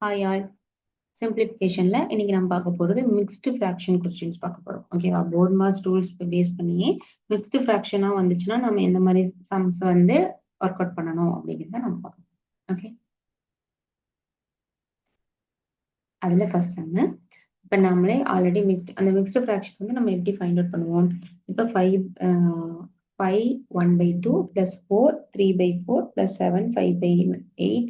Hi all. Simplificationல இன்னைக்கு நம்ம பார்க்க போறது மிக்ஸ்டு ஃபிராக்ஷன் கொஸ்டின்ஸ் பார்க்க போறோம். ஓகேவா? போர்ட் மாஸ் டூல்ஸ் பேஸ் பண்ணி மிக்ஸ்டு ஃபிராக்ஷனா வந்துச்சுன்னா நம்ம எந்த மாதிரி சம்ஸ் வந்து ஒர்க் அவுட் பண்ணணும் அப்படிங்கிறத நம்ம பார்க்கலாம். ஓகே, அதுல ஃபர்ஸ்ட் சம். இப்போ நம்மளே ஆல்ரெடி அந்த மிக்ஸ்டு ஃபிராக்ஷன் வந்து நம்ம எப்படி ஃபைண்ட் அவுட் பண்ணுவோம்? இப்போ 5 1/2 plus 4 3/4 plus 7 5/8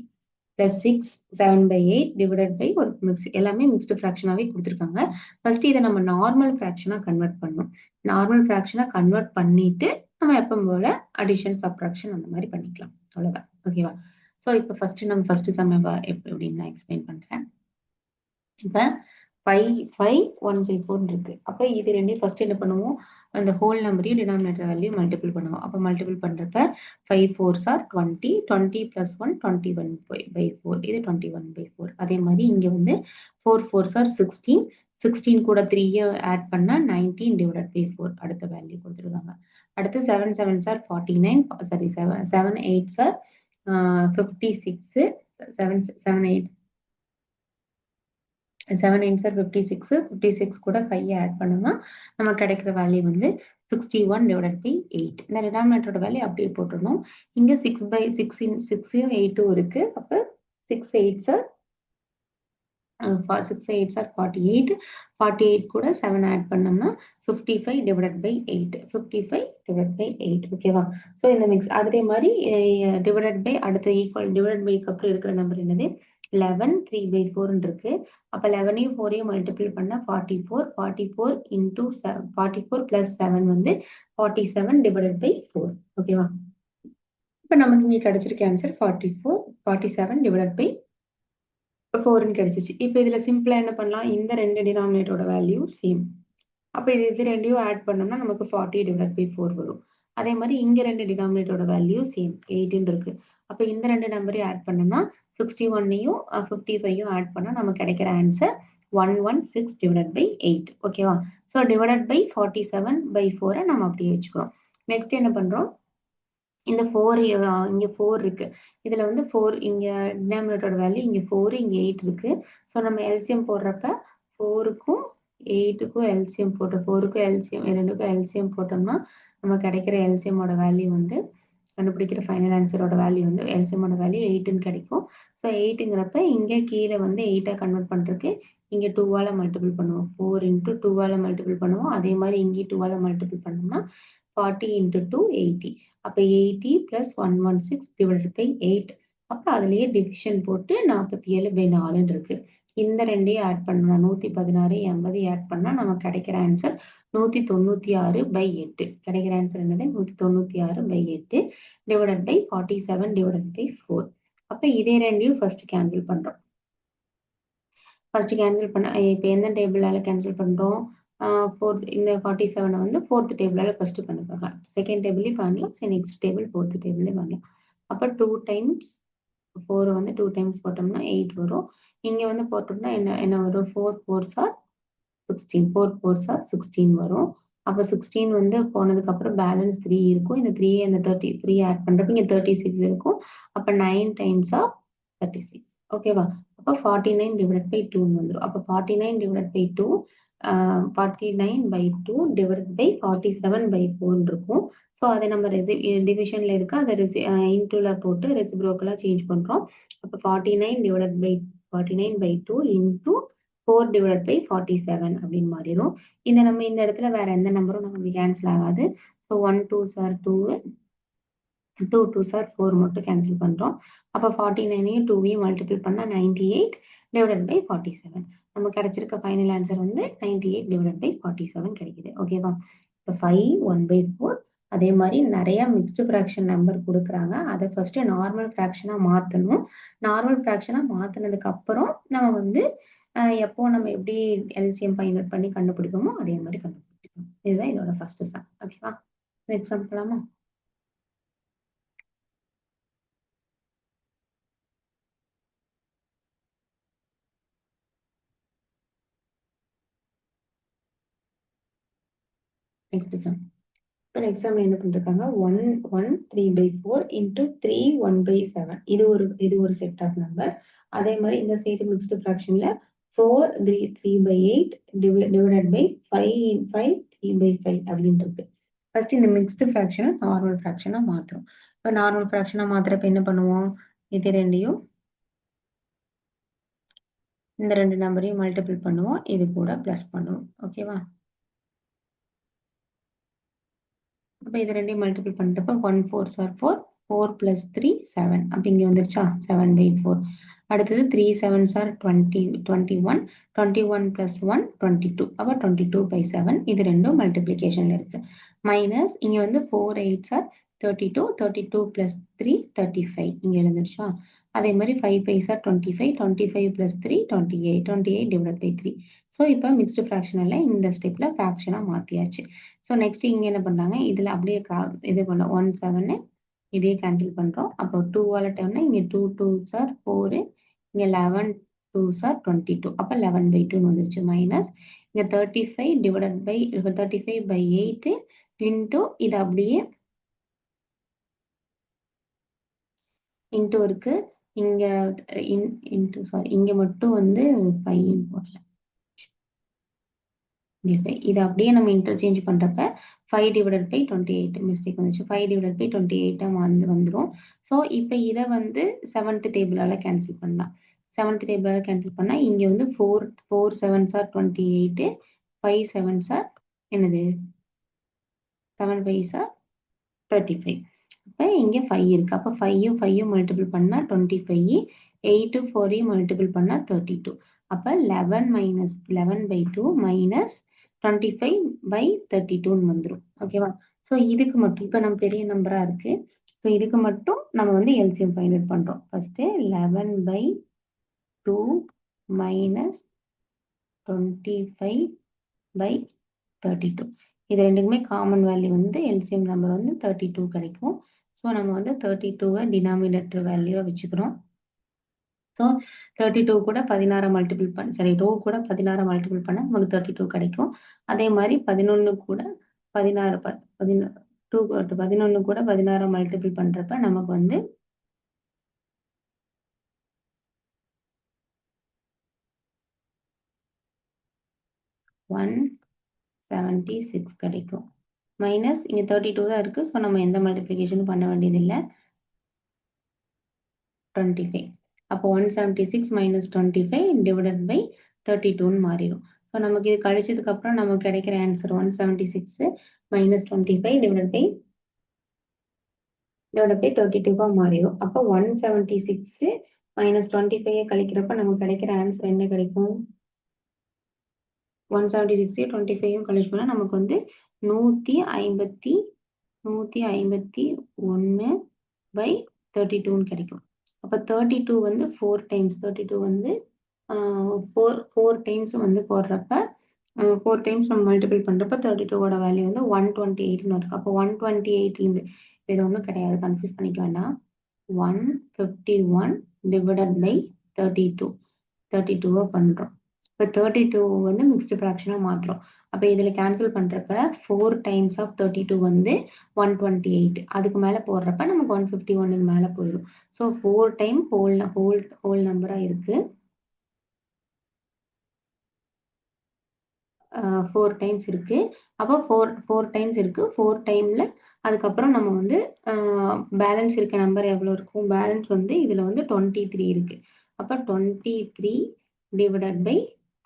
plus 6 7/8 divided by ஒரு எல்லாமே மிக்ஸ்டு ஃபிராக்ஷனாவே கொடுத்துருக்காங்க. ஃபர்ஸ்ட் இதை நம்ம நார்மல் ஃபிராக்ஷனா கன்வெர்ட் பண்ணணும். நார்மல் ஃபிராக்ஷனா கன்வெர்ட் பண்ணிட்டு நம்ம எப்பவும் போல அடிஷன் சப்ட்ராக்ஷன் அந்த மாதிரி பண்ணிக்கலாம். அவ்வளவுதான். ஓகேவா? ஸோ இப்போ நம்ம ஃபர்ஸ்ட் சம் எப்படின்னு நான் எக்ஸ்பிளைன் பண்றேன். இப்போ 5 1/4 இருக்கு. அப்போ இது ரெண்டையும் ஃபர்ஸ்ட் என்ன பண்ணுவோம்? அந்த ஹோல் நம்பரையும் டினாமினேட்டர் வேல்யூ மல்டிபிள் பண்ணுவோம். அப்போ மல்டிபிள் பண்றப்ப 5 4s are 20 20 plus 1 21/4 இது 21/4. அதே மாதிரி இங்க வந்து 4 4s are 16 16 கூட 3 ஆட் பண்ணா 19 divided by 4 அடுத்த வேல்யூ கொடுத்துருக்காங்க. அடுத்து 7 7s are 49 sorry 7 8s are 56 7 7 8 7 9s are 56 56 கூட 5 ஆட் பண்ணோம்னா நமக்கு கிடைக்கிற வேல்யூ வந்து 61 divided by 8. இந்த டினாமினேட்டரோட வேல்யூ அப்படியே போட்டுடணும். இங்க 6/6 8 இருக்கு. அப்ப 6 8s are 6 8s are 48 48 கூட 7 ஆட் பண்ணோம்னா 55 divided by 8 55 divided by 8. ஓகேவா? ஸோ இந்த மிக்ஸ் அதே மாதிரி டிவைடட் பை அடுத்த ஈக்குவல் டிவைடட் பைக்கு அப்புறம் இருக்கிற நம்பர் என்னது? 11 3/4 இருக்கு. அப்ப 11ஐயும் 4ஐயும் மல்டிபிள் பண்ணா 44 44 into 44 plus 7 வந்து 47 divided by 4. ஓகேவா? இப்ப நமக்கு இங்க கிடைச்சிருக்க ஆன்சர் 44 47 divided by 4 கிடைச்சிச்சு. இப்ப இதுல சிம்பிளா என்ன பண்ணலாம்? இந்த ரெண்டு டினாமினேட்டரோட வேல்யூ சேம். அப்ப இது ரெண்டையும் ஆட் பண்ணோம்னா நமக்கு 40 divided by 4 வரும். அதே மாதிரி இங்க ரெண்டு டினாமினேட்டரோட வேல்யூ சேம் 18 இருக்கு. அப்ப இந்த ரெண்டு நம்பரையும் ஆட் பண்ணோம்னா 61ஐயும் 55ஐயும் ஆட் பண்ணா நமக்கு கிடைக்கிற ஆன்சர் 116 divided by 8. ஓகேவா? ஸோ டிவைடட் பை 47/4 நம்ம அப்படியே வச்சுக்கிறோம். நெக்ஸ்ட் என்ன பண்றோம்? இந்த 4 இங்க 4 இருக்கு. இதுல வந்து 4 இங்க டினாமினேட்டரோட வேல்யூ இங்க 4 இங்க 8 இருக்கு. ஸோ நம்ம எல்சிஎம் போடுறப்ப 4க்கும் 8க்கும் எல்சிஎம் போட்டு 4க்கும் எல்சிஎம் 2க்கும் எல்சிஎம் போட்டோம்னா நம்ம கிடைக்கிற எல்சிஎமோட வேல்யூ வந்து கண்டுபிடிக்கிற ஃபைனல் ஆன்சரோட வேல்யூ வந்து எல்சிஎமோட வேல்யூ 8ன்னு கிடைக்கும். ஸோ 8ங்கிறப்ப இங்க கீழே வந்து 8 கன்வெர்ட் பண்றதுக்கு இங்க 2ஆல மல்டிபிள் பண்ணுவோம். 4 into 2ஆல மல்டிபிள் பண்ணுவோம். அதே மாதிரி இங்கே 2ஆல மல்டிபிள் பண்ணோம்னா 40 into 2 80. அப்ப 80 plus 116 divided by 8. அப்புறம் அதுலயே டிவிஷன் போட்டு 47/4 இருக்கு. இந்த ரெண்டையும் ஆட் பண்ணணும். 116 80 ஆட் பண்ணா நமக்கு கிடைக்கிற ஆன்சர் 196/8. கிடைக்கிற ஆன்சர் என்னது? 196/8 divided by 47 divided by 4. அப்ப இதே ரெண்டையும் ஃபர்ஸ்ட் கேன்சல் பண்றோம். ஃபர்ஸ்ட் கேன்சல் பண்ண இப்ப எந்த டேபிளால கேன்சல் பண்றோம்? இந்த 47 வந்து ஃபோர்த் டேபிளால ஃபர்ஸ்ட் பண்ண போகலாம். செகண்ட் டேபிளையும் பண்ணலாம். சரி நெக்ஸ்ட் டேபிள் ஃபோர்த் டேபிளையும் பண்ணலாம். அப்ப 2 டைம்ஸ் 4 வந்து 2 டைம்ஸ் போட்டோம்னா 8 வரும். இங்க வந்து போட்டோம்னா என்ன வரும்? 4 4s are 16 4 4s are 16 வரும். அப்ப 16 வந்து போனதுக்கு அப்புறம் பேலன்ஸ் 3 இருக்கும். இந்த 3 அந்த 33 ஆட் பண்றப்ப இங்க 36 இருக்கும். அப்ப 9 டைம்ஸ் ஆஃப் 36. ஓகேவா? அப்ப 49 divided by 2 வந்துரும். அப்ப 49 divided by 2 49/2 divided by 47/4 இருக்கும். ஸோ அதை நம்ம டிவிஷன்ல இருக்கு. அதை இன்டூல போட்டு ரெசிப்ரோக்கலா சேஞ்ச் பண்றோம். அப்ப 49 divided by 49/2 into 4 divided by 47 அப்படின்னு மாறிடும். நம்ம இந்த இடத்துல வேற எந்த நம்பரும் நமக்கு கேன்சல் ஆகாது. So 1 2s are 2 2 2s are 4 மட்டும் கேன்சல் பண்றோம். அப்ப 49ஐயும் 2ஐயும் மல்டிபிள் பண்ணா 98 divided by 47. நமக்கு கிடைச்சிருக்க ஃபைனல் ஆன்சர் வந்து 98 divided by 47 கிடைக்குது. ஓகேவா? இப்போ 5 1/4 அதே மாதிரி நிறைய மிக்ஸ்டு ஃபிராக்ஷன் நம்பர் கொடுக்குறாங்க. அதை ஃபர்ஸ்ட் நார்மல் ஃபிராக்ஷனா மாத்தணும். நார்மல் ஃபிராக்ஷனா மாத்தினதுக்கு அப்புறம் நம்ம வந்து எப்போ நம்ம எப்படி எல்சிஎம் ஃபைண்ட் பண்ணி கண்டுபிடிப்போமோ அதே மாதிரி கண்டுபிடிக்கணும். இதுதான் இதோட ஃபர்ஸ்ட் சம். ஓகேவா? நெக்ஸ்ட் சம் போலாமா? Next sum. நெக்ஸ்ட் நம்ம என்ன பண்ணிருக்காங்க 1 1 3/4 into 3 1/7 இது ஒரு செட் ஆஃப் நம்பர். அதே மாதிரி இந்த சைடு மிக்ஸ்டு ஃபிராக்ஷன்ல 4 3/8 டிவைடட் பை 5 5 3/5 அப்படின்னு இருக்கு. ஃபர்ஸ்ட் இந்த மிக்ஸ்டு ஃபிராக்ஷனை நார்மல் ஃபிராக்ஷனா மாத்துறோம். இப்போ நார்மல் ஃபிராக்ஷனா மாத்துறப்ப என்ன பண்ணுவோம், இது ரெண்டையும் இந்த ரெண்டு நம்பரையும் மல்டிபிள் பண்ணுவோம், இது கூட பிளஸ் பண்ணுவோம். ஓகேவா? அப்ப இது ரெண்டையும் மல்டிபிள் பண்றப்ப 1 4s are 4 4 plus 3 7 அப்ப இங்க வந்துருச்சா 7/4. அடுத்தது 3 7s are 20 21 21 plus 1 22 அப்ப 22/7 இது ரெண்டும் மல்டிப்ளிகேஷன்ல இருக்கு. மைனஸ் இங்க வந்து 4 8s are 32 32 plus 3 35 இங்க எழுந்துருச்சா. அதே மாதிரி 5 5s are 25 25 plus 3 28 28 divided by 3. So இப்போ மிக்ஸ்டு ஃப்ராக்ஷனில் இந்த ஸ்டெப்ல ஃப்ராக்ஷனாக மாற்றியாச்சு. ஸோ நெக்ஸ்ட் இங்கே என்ன பண்ணாங்க, இதில் அப்படியே இது பண்ணோம் 1 7 இதே கேன்சல் பண்ணுறோம். அப்போ 2ஆல் டேர்ம்னா இங்கே 2 2s are 4 இங்கே 11 2s are 22 அப்போ 11/2 வந்துருச்சு. மைனஸ் இங்கே 35 டிவைடட் பை 35/8 இன்டூ இது அப்படியே இன்டூ இருக்கு. இங்க இன்டூ சாரி இங்க மட்டும் வந்து 5 போடல. இது அப்படியே நம்ம இன்டர்சேஞ்ச் பண்றப்ப 5 டிவைடட் பை 28 மிஸ்டேக் வந்துச்சு. 5 டிவைடட் பை 28 வந்துரும். ஸோ இப்போ இதை வந்து 7th டேபிளால கேன்சல் பண்ணலாம். 7th டேபிளால கேன்சல் பண்ணா இங்க வந்து 4 7s are 28 5 7s are என்னது 7 5s are 35. அப்ப இங்க 5 இருக்கு. அப்ப 5யும் 5யும் மல்டிபிள் பண்ணா 25 8 4யும் மல்டிபிள் பண்ணா 32. அப்ப 11 minus 11/2 minus 25/32 வந்துரும். ஓகேவா? ஸோ இதுக்கு மட்டும் இப்ப நம்ம பெரிய நம்பரா இருக்கு. ஸோ இதுக்கு மட்டும் நம்ம வந்து எல்சிஎம் ஃபைண்ட் அவுட் பண்றோம். First 11/2 minus 25/32. இது ரெண்டுக்குமே காமன் வேல்யூ வந்து எல்சிஎம் நம்பர் வந்து 32 கிடைக்கும். ஸோ நம்ம வந்து 32வை டினாமினேட்டர் வேல்யூவா வச்சுக்கிறோம். ஸோ 32 கூட 16 மல்டிபிள் ரோ கூட 16 மல்டிபிள் பண்ணா நமக்கு 32 கிடைக்கும். அதே மாதிரி 11 கூட 16 11 கூட 16 மல்டிபிள் பண்றப்ப நமக்கு வந்து 176 கிடைக்கும். மைனஸ் இங்க 32 தான் இருக்கு. ஸோ நம்ம எந்த மல்டிப்ளிகேஷனும் பண்ண வேண்டியதில்லை. 25 அப்போ 176 minus 25 divided by 32 மாறிடும். ஸோ நமக்கு இது கழிச்சதுக்கு அப்புறம் நமக்கு கிடைக்கிற ஆன்சர் 176 minus 25 divided by 32 மாறிடும். அப்போ 176 minus 25 கழிக்கிறப்ப நமக்கு கிடைக்கிற ஆன்சர் என்ன கிடைக்கும்? 176 25 கழிச்சு பண்ணா நமக்கு வந்து 151/32 கிடைக்கும். அப்ப 32 வந்து 4 டைம்ஸ் 32 வந்து 4 டைம்ஸ் வந்து போடுறப்ப 4 டைம்ஸ் நம்ம மல்டிபிள் பண்றப்ப 32ஓட வேல்யூ வந்து 128ன்னு இருக்கு. அப்போ 128ல இருந்து இது ஒன்றும் கிடையாது, கன்ஃபியூஸ் பண்ணிக்க வேண்டாம். 151 டிவைடட் பை 32 பண்றோம். இப்போ 32 வந்து மிக்ஸ்டு ஃப்ராக்ஷனாக மாற்றுறோம். அப்போ இதில் கேன்சல் பண்ணுறப்ப 4 டைம்ஸ் ஆஃப் 32 வந்து 128 அதுக்கு மேலே போடுறப்ப நமக்கு 151 மேலே போயிடும். ஸோ 4 டைம் ஹோல் நம்பராக இருக்கு. 4 டைம்ஸ் இருக்கு. அப்போ 4 டைம்ஸ் இருக்கு. 4 டைம்ல அதுக்கப்புறம் நம்ம வந்து பேலன்ஸ் இருக்க நம்பர் எவ்வளோ இருக்கும்? பேலன்ஸ் வந்து இதில் வந்து 23 இருக்கு. அப்போ 23 டிவைடட் பை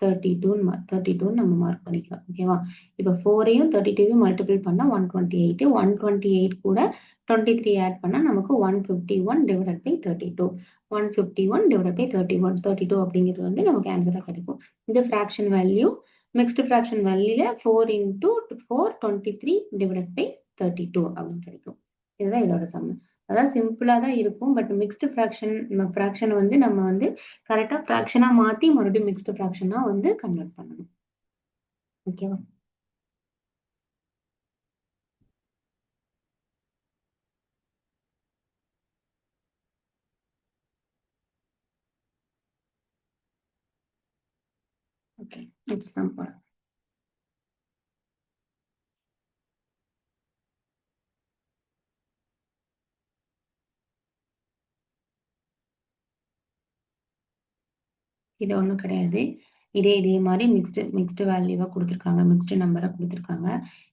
32 நம்ம மார்க் பண்ணிக்கலாம். ஓகேவா? இப்போ 4ஐயும் 32வையும் மல்டிபிள் பண்ணா 128 128 கூட 23 ஆட் பண்ணா நமக்கு 151 டிவைடட் பை 32 151 டிவைடட் பை 32 அப்படிங்கிறது வந்து நமக்கு ஆன்சரா கிடைக்கும். இந்த ஃப்ராக்ஷன் வேல்யூ மிக்ஸ்டு ஃப்ராக்ஷன் வேல்யூல 4 into 4 23 divided by 32 அப்படின்னு கிடைக்கும். இதுதான் இதோட சம். அதான் சிம்பிளா தான் இருக்கும். பட் மிக்ஸ்டு ஃப்ராக்ஷன் வந்து நம்ம வந்து கரெக்டா ஃப்ராக்ஷனா மாத்தி மறுபடியும் மிக்ஸ்டு ஃப்ராக்ஷனா வந்து கன்வெர்ட் பண்ணணும். ஓகேவா? ஓகே, நெக்ஸ்ட் சம் போலாம். இது ஒண்ணும் கிடையாது. இதே மாதிரி மிக்ஸ்டு வேல்யூவா கொடுத்துருக்காங்க. மிக்ஸ்டு நம்பரா கொடுத்துருக்காங்க.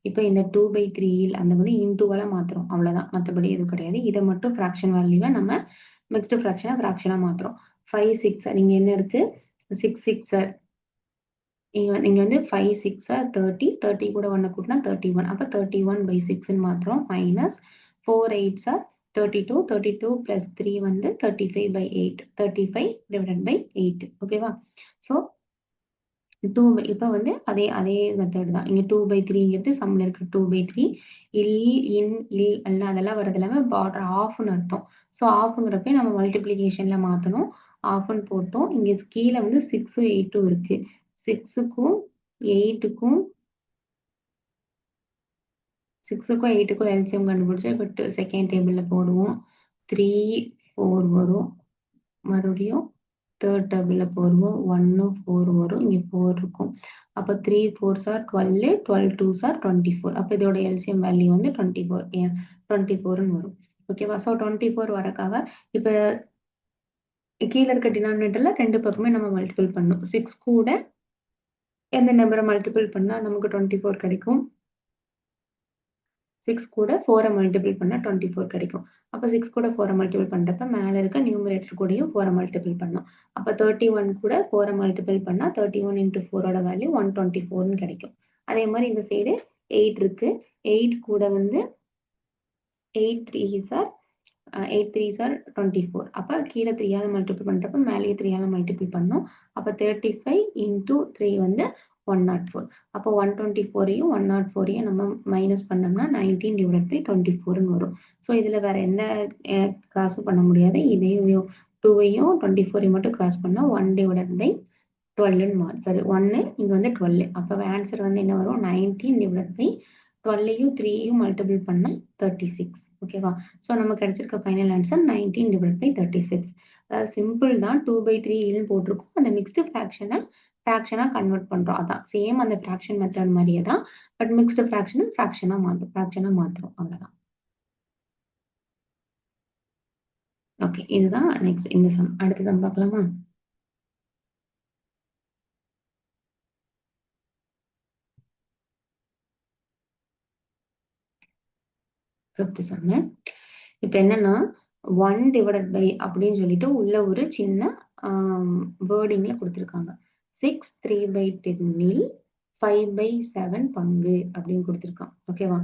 இப்போ இந்த 2/3 அந்த வந்து இன்டூவால மாத்துறோம். அவ்வளவுதான். மத்தபடி எதுவும் கிடையாது. இதை மட்டும் ஃபிராக்ஷன் வேல்யூவா நம்ம மிக்ஸ்டு ஃபிராக்ஷனா மாத்துறோம். 5 6 நீங்க என்ன இருக்கு 6 6 நீங்க வந்து 5 6 30 30 கூட 1 கூட்டினா 31 அப்ப 31/6 மாத்திரம் மைனஸ் 4 8 32 32 பிளஸ் 3 வந்து 35/8 35/8 ஓகேவா ஸோ 2 இப்போ வந்து அதே மெத்தட் தான் இங்க 2/3ங்கிறது சம்ல இருக்கு 2/3 இல் அல்ல அதெல்லாம் வரது எல்லாமே பார்டர் ஆஃப்னு அர்த்தம் ஸோ ஆஃப்ங்கிறப்ப நம்ம மல்டிப்ளிகேஷன்ல மாத்தணும் ஆஃப்னு போட்டோம் இங்க கீழே வந்து 6 8 இருக்கு 6க்கும் 8க்கும் 6க்கும் 8க்கும் எல்சிஎம் கண்டுபிடிச்சு பட் செகண்ட் டேபிள்ல போடுவோம் 3 4 வரும் மறுபடியும் தேர்ட் டேபிள்ல போடுவோம் 1 4 வரும் இங்க 4 இருக்கும் அப்ப 3 4s are 12 12 2s are 24 அப்ப இதோட எல்சிஎம் வேல்யூ வந்து 24 வரும் ஓகேவா ஸோ 24 வரக்காக இப்ப கீழே இருக்க டினாமினேட்டர்ல ரெண்டு பக்கமே நம்ம மல்டிபிள் பண்ணணும் 6 கூட எந்த நம்பரை மல்டிபிள் பண்ணா நமக்கு 24 கிடைக்கும் 6 கூட 4 மல்டிபிள் பண்ணா 24 கிடைக்கும் அப்ப 6 கூட 4 மல்டிபிள் பண்றப்ப மேல இருக்க நியூமரேட்டர் கூடயும் 4 மல்டிபிள் பண்ணும் அப்ப 31 கூட 4 மல்டிபிள் பண்ணா 31 into 4 ஓட வேல்யூ 124 கிடைக்கும் அதே மாதிரி இந்த சைடு 8 இருக்கு 8 கூட வந்து 8 3s are 8 3s are 24 அப்ப கீழே 3 ஆல மல்டிபிள் பண்றப்ப மேலேயே 3 ஆல மல்டிபிள் பண்ணும் அப்ப 35 into 3 வந்து 104 அப்போ 124யும் 104யும் நம்ம மைனஸ் பண்ணோம்னா 19/24 வரும் ஸோ இதுல வேற எந்த கிராஸும் பண்ண முடியாது இதையும் 2ஐயும் 24ஐயும் மட்டும் கிராஸ் பண்ணா 1/12 மாறும் சாரி 1 இங்க வந்து 12 அப்ப ஆன்சர் வந்து என்ன வரும் 19/12யும் 3யும் மல்டிபிள் பண்ணா 36 ஓகேவா ஸோ நம்ம கிடைச்சிருக்க ஃபைனல் ஆன்சர் 19/36 அதாவது சிம்பிள் தான் 2/3 போட்டிருக்கோம் அந்த மிக்ஸ்டு ஃப்ராக்ஷனா கன்வெர்ட் பண்றோம் அதான் சேம் அந்த ஃப்ராக்ஷன் மெத்தட் மாதிரியே தான் பட் மிக்ஸ்டு ஃப்ராக்ஷனா மாத்துறோம் அவ்வளவுதான் ஓகே இதுதான் நெக்ஸ்ட் இந்த சம் அடுத்த சம் பார்க்கலாமா ஃபிஃப்த் சம் இப்போ என்னன்னா 1/by அப்படின்னு சொல்லிட்டு உள்ள ஒரு சின்ன வேர்டிங்ல கொடுத்துருக்காங்க 6 3/10 5/7 பங்கு அப்படின்னு கொடுத்துருக்கான் ஓகேவா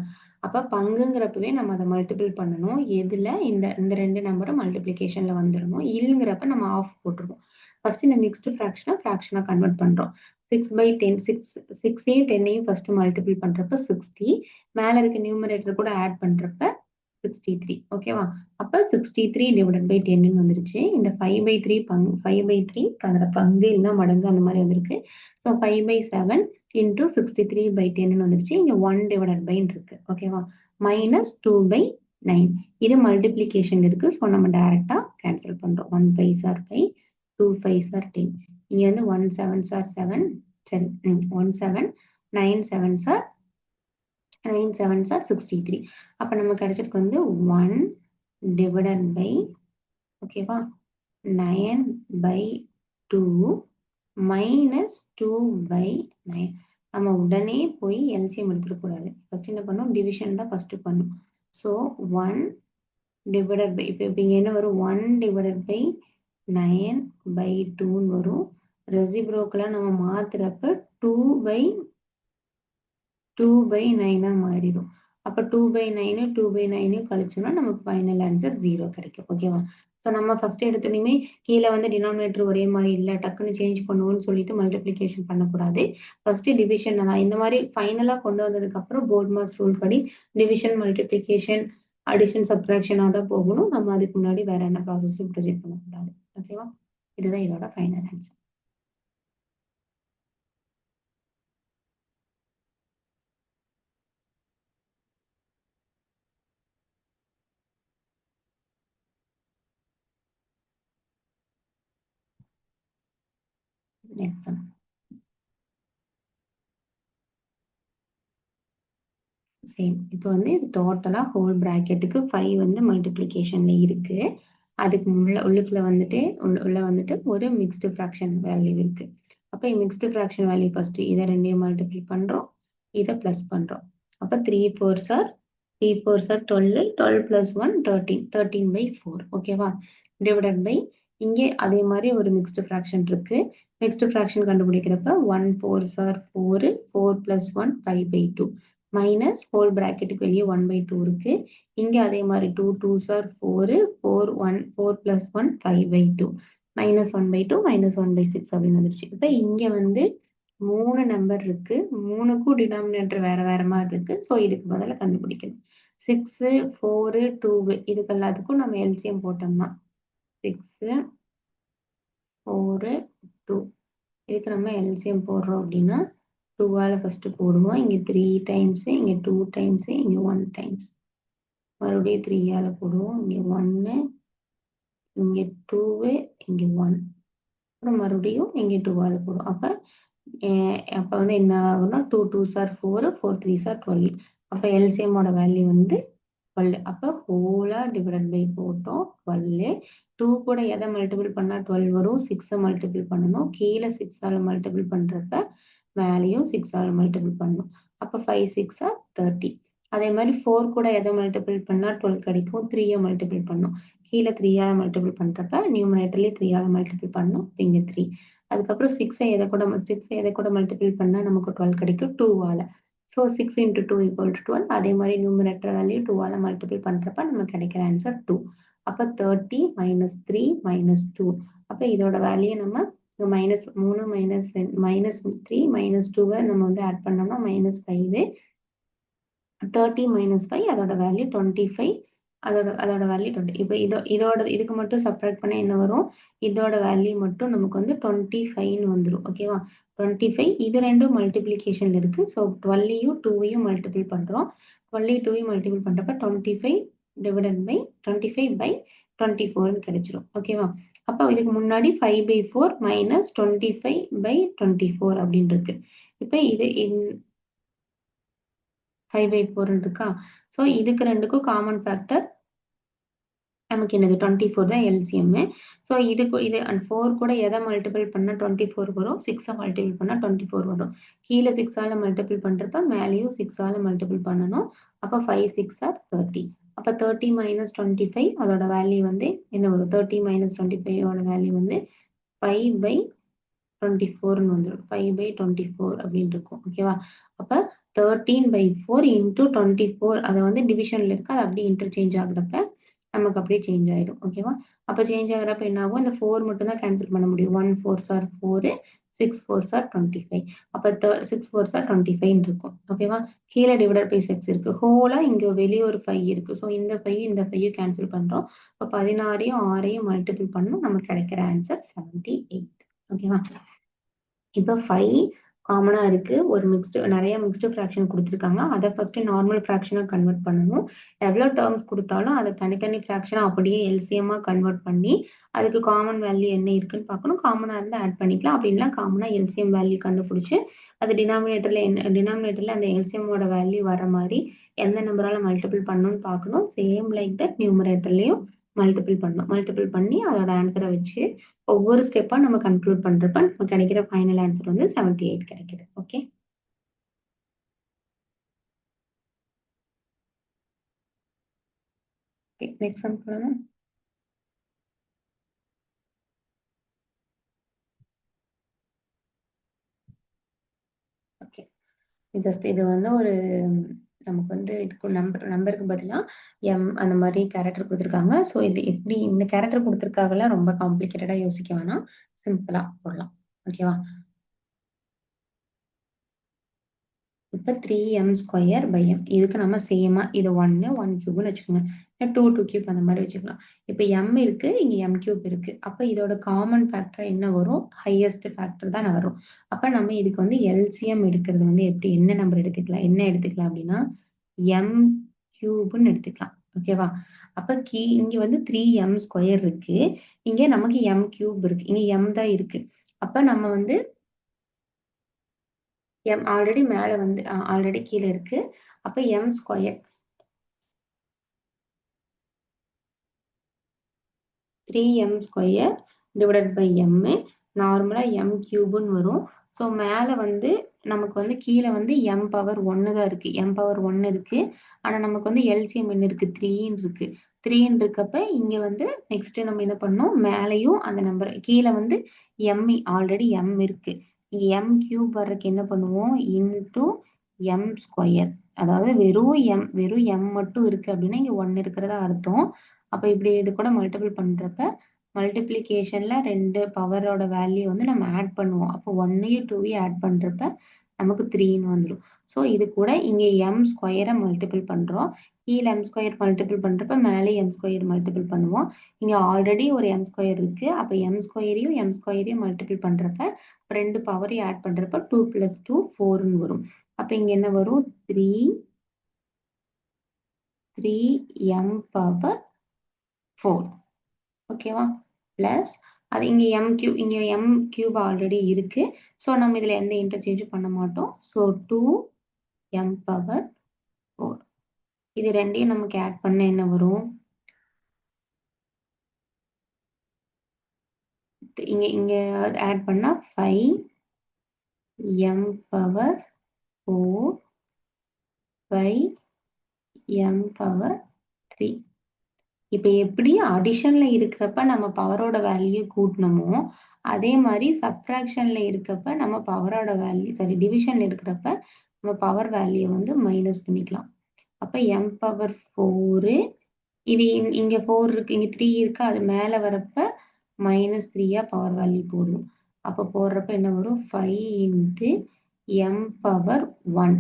அப்ப பங்குங்கிறப்பவே நம்ம அதை மல்டிபிள் பண்ணணும் எதுல இந்த ரெண்டு நம்பரும் மல்டிபிளிகேஷன்ல வந்துடணும் இல்லைங்கிறப்ப நம்ம ஆஃப் போட்டுருவோம் ஃபர்ஸ்ட் இந்த மிக்ஸ்டு ஃப்ராக்ஷனா கன்வெர்ட் பண்றோம் 6/10 6ஐயும் 10ஐயும் ஃபர்ஸ்ட் மல்டிபிள் பண்றப்ப 60 மேல இருக்க நியூமரேட்டர் கூட ஆட் பண்றப்ப 63 ஓகேவா அப்ப 63/10 வந்துருச்சு இந்த 5/3 5/3 அதோட பங்கு இல்ல மடங்கு அந்த மாதிரி வந்திருக்கு ஸோ 5/7 into 63/10 வந்துருச்சு இங்க 1/by இருக்கு ஓகேவா மைனஸ் 2/9 இது மல்டிபிளிகேஷன் இருக்கு ஸோ நம்ம டைரக்டா கேன்சல் பண்றோம் 1 5s are 5 2 5s are 10 இங்க வந்து 1 7s are 7 சரி 1 7 9 7s are 9 7s are 63 அப்ப நமக்கு கிடைச்சிருக்கு வந்து 1/by ஓகேவா 9/2 மைனஸ் 2/9 நம்ம உடனே போய் எல்சிஎம் எடுத்துடக்கூடாது ஃபர்ஸ்ட் என்ன பண்ணும் டிவிஷன் தான் ஃபர்ஸ்ட் பண்ணும் ஸோ 1/by இப்போ இங்க என்ன வரும் 1/9/2 வரும் ரெசிப்ரோக்கெல்லாம் நம்ம மாத்துறப்ப 2/9 மாறிடும் அப்ப 2/9 2/9 கழிச்சோம்னா நமக்கு ஃபைனல் ஆன்சர் 0 கிடைக்கும் ஓகேவா ஸோ நம்ம ஃபர்ஸ்ட் எடுத்தோடனே கீழே வந்து டினாமினேட்டர் ஒரே மாதிரி இல்லை டக்குன்னு சேஞ்ச் பண்ணுவோம்னு சொல்லிட்டு மல்டிப்ளிகேஷன் பண்ணக்கூடாது ஃபர்ஸ்ட் டிவிஷன் இந்த மாதிரி ஃபைனலா கொண்டு வந்ததுக்கு அப்புறம் போர்ட் மாஸ் ரூல் படி டிவிஷன் மல்டிப்ளிகேஷன் அடிஷன் சப்ட்ராக்ஷனாக தான் போகணும் நம்ம அதுக்கு முன்னாடி வேற என்ன ப்ராசஸும் ப்ரொஜெக்ட் பண்ணக்கூடாது ஓகேவா இதுதான் இதோட final answer next sum same இப்போ வந்து இது டோட்டலா ஹோல் பிராக்கெட்டுக்கு 5 வந்து மல்டிப்ளிகேஷன்ல இருக்கு அதுக்கு உள்ளுக்குள்ள வந்துட்டு உள்ள வந்துட்டு ஒரு மிக்ஸ்டு ஃப்ராக்ஷன் வேல்யூ இருக்கு. அப்போ மிக்ஸ்டு ஃப்ராக்ஷன் வேல்யூ ஃபர்ஸ்ட் இதை ரெண்டையும் மல்டிப்ளை பண்றோம், இதை பிளஸ் பண்றோம். அப்போ 3 4s are 12, 12 plus 1 13, 13/4. ஓகேவா? டிவைடட் பை இங்கே அதே மாதிரி ஒரு மிக்ஸ்டு ஃப்ராக்ஷன் இருக்கு. மிக்ஸ்டு ஃப்ராக்ஷன் கண்டுபிடிக்கிறப்ப 1 4s are 4, 4 plus 1 5/2 minus whole பிராக்கெட்டுக்கு வெளியே 1/2 இருக்கு. இங்க அதே மாதிரி 2 2s are 4, 4 plus 1 5/2 minus 1/2 minus 1/6 அப்படின்னு வந்துருச்சு. இப்ப இங்க வந்து 3 நம்பர் இருக்கு, 3க்கும் டினாமினேட்டர் வேற வேற மாதிரி இருக்கு. ஸோ இதுக்கு பதிலாக கண்டுபிடிக்கணும். 6 4 2 இதுக்கு எல்லாத்துக்கும் நம்ம எல்சிஎம் போட்டோம்னா 6 4 2 இதுக்கு நம்ம எல்சிஎம் போடுறோம் அப்படின்னா 2ஆல ஃபர்ஸ்ட் போடுவோம். இங்க 3 டைம்ஸ், இங்க 2 டைம்ஸ், இங்க 1 டைம்ஸ். மறுபடியும் 3ஆல போடுவோம். இங்க 1, இங்க 2, இங்க 1. அப்புறம் மறுபடியும் இங்க 2ஆல போடுவோம். அப்ப வந்து என்ன ஆகும்னா 2 2s are 4, 4 3s are 12. அப்ப எல்சிஎம்மோட வேல்யூ வந்து 12. அப்ப ஹோலா டிவைடட் பை போட்டோம் 12. 2 கூட எதை மல்டிபிள் பண்ணா 12 வரும்? 6 மல்டிபிள் பண்ணணும். கீழே 6ஆல மல்டிபிள் பண்றப்ப மேலேயும் 6ஆல மல்டிபிள் பண்ணணும். அப்ப 5 6 are 30. அதே மாதிரி 4 கூட எதை மல்டிபிள் பண்ணா 12 கிடைக்கும்? 3 மல்டிபிள் பண்ணும். கீழே 3ஆல மல்டிபிள் பண்றப்ப நியூமரேட்டர்லயே 3ஆல மல்டிபிள் பண்ணும். இங்க 3. அதுக்கப்புறம் 6 எதை கூட மல்டிபிள் பண்ணா நமக்கு 12 கிடைக்கும்? 2ஆல. So 6 into 2 equal to 12. அதே மாதிரி நியூமரேட்டர் வேல்யூ 2ஆல மல்டிபிள் பண்றப்ப நமக்கு கிடைக்கிற ஆன்சர் 2. அப்ப 30 minus 3 minus 2. அப்ப இதோட வேல்யூ நம்ம -3 -3 -2 நம்ம வந்து ஆட் பண்ணோம்னா -5. 30 - 5 அதோட வேல்யூ 25. அதோட வேல்யூ 20. இப்போ இதுக்கு மட்டும் சப்ராக்ட் பண்ண என்ன வரும்? இதோட வேல்யூ மட்டும் நமக்கு வந்து 25ன்னு வந்துடும். ஓகேவா? 25 இது ரெண்டும் மல்டிப்ளிகேஷன்ல இருக்கு. ஸோ 12யும் 2யும் மல்டிபிள் பண்றோம். 12 2யும் மல்டிபிள் பண்றப்ப 25 டிவைடட் பை 25/24 கிடைச்சிரும். ஓகேவா? அப்போ இதுக்கு முன்னாடி 5/4 மைனஸ் 25/24 அப்படின்னு இருக்கு. இப்போ இது 5/4 இருக்கா? ஸோ இதுக்கு ரெண்டுக்கும் காமன் ஃபேக்டர் நமக்கு என்னது 24 தான் எல்சிஎம். ஸோ இது 4 கூட எதை மல்டிபிள் பண்ணா 24 வரும்? 6 மல்டிபிள் பண்ணா 24 வரும். கீழே 6ஆல மல்டிபிள் பண்றப்ப மேலேயும் 6ஆல மல்டிபிள் பண்ணணும். அப்ப 5 6 are 30. அப்ப 30 - 25 அதோட வேல்யூ வந்து என்ன வரும்? 30 - 25 ஓட வேல்யூ வந்து 5/24ன்னு வந்துடும். 5/24 அப்படின்னு இருக்கும். ஓகேவா? அப்ப 13/4 into 24 அதை வந்து டிவிஷன்ல இருக்கு. அது அப்படியே இன்டர்சேஞ்ச் ஆகுறப்ப நமக்கு அப்படியே சேஞ்ச் ஆயிடும். ஓகேவா? அப்ப சேஞ்ச் ஆகுறப்ப என்ன ஆகும்? இந்த 4 மட்டும் தான் கேன்சல் பண்ண முடியும். 1 4s are 4, 6 4s are 25. அப்ப 6 4s are 25 இருக்கும். ஓகேவா? கீழே டிவைடட் பை 6 இருக்கு. ஹோலா இங்க வெளியே ஒரு 5 இருக்கு. ஸோ இந்த 5 கேன்சல் பண்றோம். அப்ப 16யும் 6யும் மல்டிபிள் பண்ணணும். நமக்கு கிடைக்கிற ஆன்சர் 78. ஓகேவா? இப்போ 5 காமனா இருக்கு. நிறைய மிக்ஸ்டு ஃப்ராக்ஷன் கொடுத்துருக்காங்க. அதை ஃபர்ஸ்ட் நார்மல் ஃப்ராக்ஷனா கன்வெர்ட் பண்ணணும். எவ்வளோ டேர்ம்ஸ் கொடுத்தாலும் அதை தனித்தனி ஃப்ராக்ஷனா அப்படியே எல்சிஎம்மா கன்வெர்ட் பண்ணி அதுக்கு காமன் வேல்யூ என்ன இருக்குன்னு பார்க்கணும். காமனா இருந்தால் ஆட் பண்ணிக்கலாம். அப்படி இல்லை காமனா எல்சிஎம் வேல்யூ கண்டுபிடிச்சு அது டினாமினேட்டர்ல அந்த எல்சிஎம்மோட வேல்யூ வர மாதிரி எந்த நம்பரால மல்டிபிள் பண்ணணும்னு பார்க்கணும். சேம் லைக் தட் நியூமரேட்டர்லயும் மல்டிபிள் பண்ணி அதோட ஆன்சரை வச்சு ஒவ்வொரு ஸ்டெப்பா நம்ம கன்க்ளூட் பண்றப்ப நமக்கு கிடைக்கிற ஃபைனல் ஆன்சர் வந்து 78 கிடைக்குது. ஓகே, நெக்ஸ்ட் சம் போடலாம். ஓகே, ஜஸ்ட் இது வந்து ஒரு நமக்கு வந்து இதுக்கு நம்பருக்கு பதிலா எம் அந்த மாதிரி கேரக்டர் கொடுத்துருக்காங்க. ஸோ இது எப்படி இந்த கேரக்டர் கொடுத்துருக்காங்கலாம் ரொம்ப காம்ப்ளிகேட்டடா யோசிக்க வேணாம், சிம்பிளா போடலாம். ஓகேவா? இப்போ 3m² இதுக்கு நம்ம சேமா இது 1 1³ வச்சுக்கோங்க. 2 அந்த மாதிரி வச்சுக்கலாம். இப்போ m இருக்கு, இங்க m³ இருக்கு. அப்ப இதோட காமன் ஃபேக்டர் என்ன வரும்? ஹையஸ்ட் ஃபேக்டர் தான் வரும். அப்ப நம்ம இதுக்கு வந்து எல்சிஎம் எடுக்கிறது வந்து எப்படி என்ன நம்பர் எடுத்துக்கலாம் அப்படின்னா m³ எடுத்துக்கலாம். ஓகேவா? அப்ப இங்க வந்து 3m² இருக்கு, இங்க நமக்கு m³ இருக்கு, இங்க m தான் இருக்கு. அப்ப நம்ம வந்து m ஆல்ரெடி மேல வந்து ஆல்ரெடி கீழே இருக்கு. அப்ப m². 3m² divided by m. நார்மலா m கியூப்னு வரும். ஸோ மேலே வந்து நமக்கு வந்து கீழே வந்து m பவர் 1 தான் இருக்கு. m பவர் 1 இருக்கு. ஆனா நமக்கு வந்து எல்சிஎம் என்ன இருக்கு? 3ன்னு இருக்கு. 3ன்னு இருக்கப்ப இங்க வந்து நெக்ஸ்ட் நம்ம என்ன பண்ணோம்? மேலேயும் அந்த நம்பர் கீழே வந்து m ஆல்ரெடி m இருக்கு. இங்க m கியூப் வர்றதுக்கு என்ன பண்ணுவோம்? Into m². அதாவது வெறும் m மட்டும் இருக்கு அப்படின்னா இங்க 1 இருக்கிறதா அர்த்தம். அப்ப இப்படி இது கூட மல்டிபிள் பண்றப்ப மல்டிப்ளிகேஷன்ல 2 பவரோட வேல்யூ வந்து நம்ம ஆட் பண்ணுவோம். அப்போ 1யும் 2யும் ஆட் பண்றப்ப நமக்கு 3ன்னு வந்துடும். ஸோ இது கூட இங்க m² மல்டிபிள் பண்றோம். கீழே m² மல்டிபிள் பண்றப்ப மேலே m² மல்டிபிள் பண்ணுவோம். இங்க ஆல்ரெடி ஒரு m² இருக்கு. அப்ப m²யும் மல்டிபிள் பண்றப்ப 2 பவரையும் ஆட் பண்றப்ப 2 + 2 4ன்னு வரும். அப்ப இங்க என்ன வரும்? 3m power 4. ஓகேவா? பிளஸ் அது இங்க m கியூப் ஆல்ரெடி இருக்கு. ஸோ நம்ம இதுல எந்த இன்டர்சேஞ்சும் பண்ண மாட்டோம். So 2m power 4. இது ரெண்டையும் நமக்கு ஆட் பண்ண என்ன வரும்? இங்க ஆட் பண்ணா 5m power 4 by m power 3. இப்ப எப்படி அடிஷன்ல இருக்கிறப்ப நம்ம பவரோட வேல்யூ கூட்டணுமோ அதே மாதிரி சப்ட்ராக்ஷன்ல இருக்கப்ப நம்ம பவரோட வேல்யூ டிவிஷன்ல இருக்கிறப்ப நம்ம பவர் வேல்யூ வந்து மைனஸ் பண்ணிக்கலாம். அப்ப m பவர் 4 இது இங்க 4 இருக்கு, இங்க 3 இருக்கு. அது மேல வரப்ப -3 பவர் வேல்யூ போடும். அப்ப போடுறப்ப என்ன வரும்? 5 × m பவர் 1.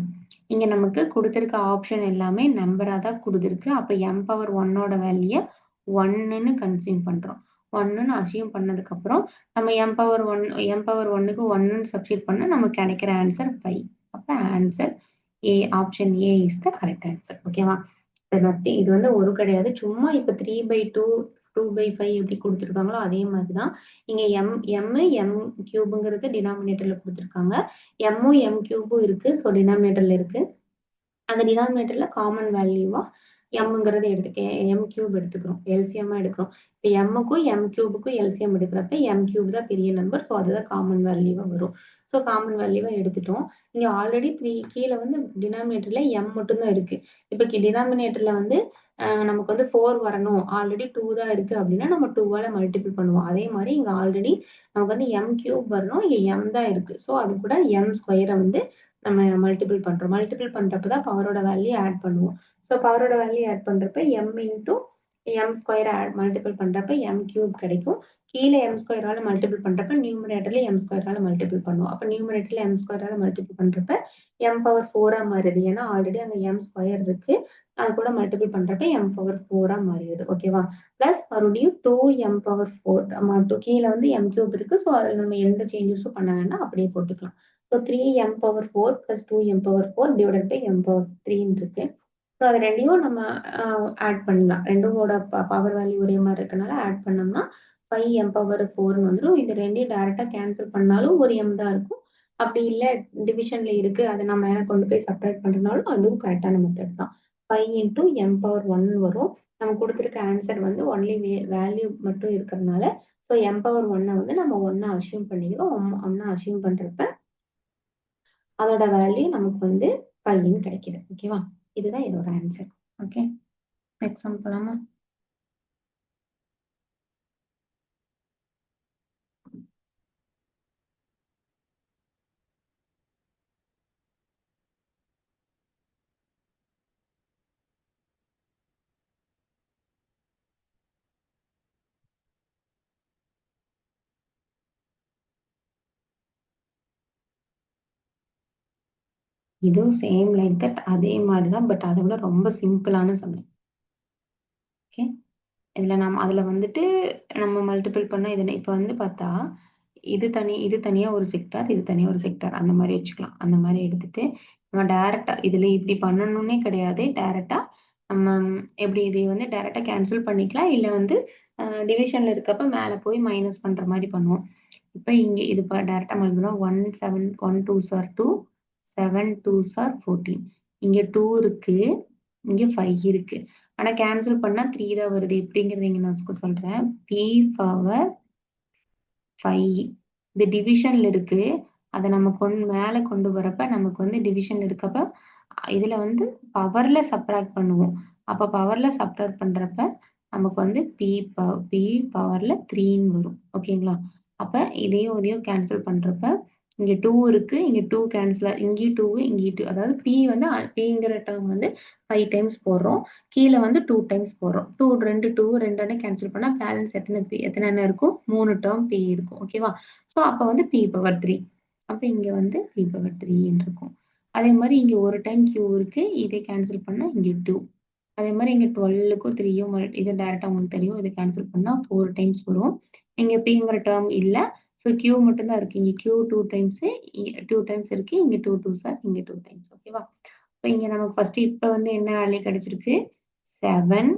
இங்க நமக்கு கொடுத்திருக்க ஆப்ஷன் எல்லாமே நம்பரா தான் கொடுத்திருக்கு. அப்ப m பவர் 1ஓட வேல்யூ 1ன்னு கன்சியூம் பண்றோம். 1ன்னு அசியூம் பண்ணதுக்கு அப்புறம் நம்ம m பவர் 1க்கு 1ன்னு சப்ஸ்டிட்யூட் பண்ணா நமக்கு கிடைக்கிற ஆன்சர் 5. அப்ப answer option A is the correct answer. ஓகேவா? இது வந்து ஒரு கிடையாது. சும்மா இப்ப 3/2 2/5 எப்படி கொடுத்துருக்காங்களோ அதே மாதிரிதான் இங்க m கியூப்ங்கிறது டினாமினேட்டர்ல கொடுத்துருக்காங்க. m கியூபும் இருக்கு. ஸோ டினாமினேட்டர்ல இருக்கு. அந்த டினாமினேட்டர்ல காமன் வேல்யூவா எம்ங்கிறது m கியூப் எடுத்துக்கிறோம். எல்சிஎம் எடுக்கிறோம். இப்போ m-க்கும் m கியூபுக்கும் எல்சிஎம் எடுக்கிறப்ப m கியூப் தான் பெரிய நம்பர். ஸோ அதுதான் காமன் வேல்யூவா வரும். ஸோ காமன் வேல்யூவா எடுத்துட்டோம். இங்க ஆல்ரெடி 3 கீழே வந்து டினாமினேட்டர்ல m மட்டும் தான் இருக்கு. இப்போ டினாமினேட்டர்ல வந்து நமக்கு வந்து 4 வரணும். ஆல்ரெடி 2 தான் இருக்கு அப்படின்னா நம்ம 2ஆல மல்டிபிள் பண்ணுவோம். அதே மாதிரி இங்க ஆல்ரெடி நமக்கு வந்து m கியூப் வரணும். இங்க m தான் இருக்கு. ஸோ அது கூட m² வந்து நம்ம மல்டிபிள் பண்றோம். மல்டிபிள் பண்றப்ப தான் பவரோட வேல்யூ ஆட் பண்ணுவோம். ஸோ பவரோட வேல்யூ ஆட் பண்றப்ப m × m² மல்டிபிள் பண்றப்ப m கியூப் கிடைக்கும். கீழே m²ஆல மல்டிபிள் பண்றப்ப நியூமரேட்டர்ல m²ஆல மல்டிபிள் பண்ணுவோம். அப்ப நியூமரேட்டர்ல m²ஆல மல்டிபிள் பண்றப்ப m பவர் 4 மாறுது. ஏன்னா ஆல்ரெடி அங்க m² இருக்கு. அது கூட மல்டிபிள் பண்றப்ப m பவர் 4 மாறிடுது. ஓகேவா? பிளஸ் மறுபடியும் 2m பவர் 4 கீழே வந்து m கியூப் இருக்கு. ஸோ அதுல நம்ம எந்த சேஞ்சஸும் பண்ண வேண்டாம். அப்படியே போட்டுக்கலாம். So 3m power 4 + 2m power 4 divided by m power 3 இருக்கு. ஸோ அது ரெண்டையும் நம்ம ஆட் பண்ணலாம். ரெண்டோட பவர் வேல்யூ ஒரே மாதிரி இருக்கனால ஆட் பண்ணோம்னா 5m பவர் 4ன்னு வந்துடும். இது ரெண்டையும் டைரக்டா கேன்சல் பண்ணாலும் ஒரு m தான் இருக்கும். அப்படி இல்லை டிவிஷன்ல இருக்கு அதை நம்ம மேலே கொண்டு போய் சப்ராக்ட் பண்றதுனாலும் அதுவும் கரெக்டான மெத்தட் தான். 5 × m பவர் 1 வரும். நம்ம கொடுத்துருக்க ஆன்சர் வந்து ஒன்லி வேல்யூ மட்டும் இருக்கிறதுனால ஸோ m பவர் 1 வந்து நம்ம 1 அசியூம் பண்ணிக்கிறோம். 1 அசியூம் பண்றப்ப அதோட வேல்யூ நமக்கு வந்து 5ன்னு கிடைக்குது. ஓகேவா? இதுதான் இதோட ஆன்சர். ஓகே, நெக்ஸ்ட் சம் போலாமா? இதுவும் சேம் லைக் தட் அதே மாதிரி தான். பட் அதை விட ரொம்ப சிம்பிளான சம். ஓகே, அதுல வந்துட்டு நம்ம மல்டிபிள் பண்ண இப்போ வந்து பார்த்தா இது தனியா ஒரு செக்டார், இது தனியா ஒரு செக்டார், அந்த மாதிரி வச்சுக்கலாம். அந்த மாதிரி எடுத்துட்டு நம்ம டைரக்டா இதுல இப்படி பண்ணணும்னே கிடையாது. டைரக்டா நம்ம எப்படி இதை வந்து டைரக்டா கேன்சல் பண்ணிக்கலாம். இல்ல வந்து டிவிஷன்ல இருக்கப்ப மேல போய் மைனஸ் பண்ற மாதிரி பண்ணுவோம். இப்ப இங்க இது டைரக்டா எழுதணும். 1 2s are 2, 7 2s are 14. இங்க 2 இருக்கு, இங்க 5 இருக்கு. ஆனா கேன்சல் பண்ணா 3 தான் வருது. எப்படிங்கிறது இங்க நான் சொல்றேன். p பவர் 5 இது டிவிஷன்ல இருக்கு. அத நம்ம மேல கொண்டு வரப்ப நமக்கு வந்து டிவிஷன்ல இருக்கப்ப இதுல வந்து பவர்ல சப்ட்ராக்ட் பண்ணுவோம். அப்ப பவர்ல சப்ட்ராக்ட் பண்றப்ப நமக்கு வந்து p பவர்ல 3ன்னு வரும். ஓகேங்களா? அப்ப இதையும் இதையும் கேன்சல் பண்றப்ப இங்க 2 இருக்கு. இங்க 2 கேன்சல் இங்கேயும் 2 இங்கேயும் 2 அதாவது p வந்து pங்கிற டெர்ம் வந்து 5 டைம்ஸ் போடுறோம். கீழ வந்து 2 டைம்ஸ் போடுறோம். 2 2 கேன்சல் பண்ணா பேலன்ஸ் எத்தனை இருக்கும்? 3 டெர்ம் p இருக்கும். ஓகேவா? சோ அப்ப வந்து p பவர் 3. அப்ப இங்க வந்து p பவர் 3 இருக்கும். அதே மாதிரி இங்க ஒரு டைம் q இருக்கு. இதை கேன்சல் பண்ணா இங்க 2. அதே மாதிரி இங்க 12க்கும் 3யும் இது டைரக்டா உங்களுக்கு தெரியும். இதை கேன்சல் பண்ணா 4 டைம்ஸ் வரும். இங்க pங்கிற டேர்ம் இல்ல. ஸோ q மட்டும் தான் இருக்கு. இங்க q 2 டைம்ஸ் 2 டைம்ஸ் இருக்கு. இங்க 2 2 சார் இங்க 2 டைம்ஸ். ஓகேவா? இப்போ இங்க நமக்கு ஃபர்ஸ்ட் இப்ப வந்து என்ன வேல்யூ கிடைச்சிருக்கு? 7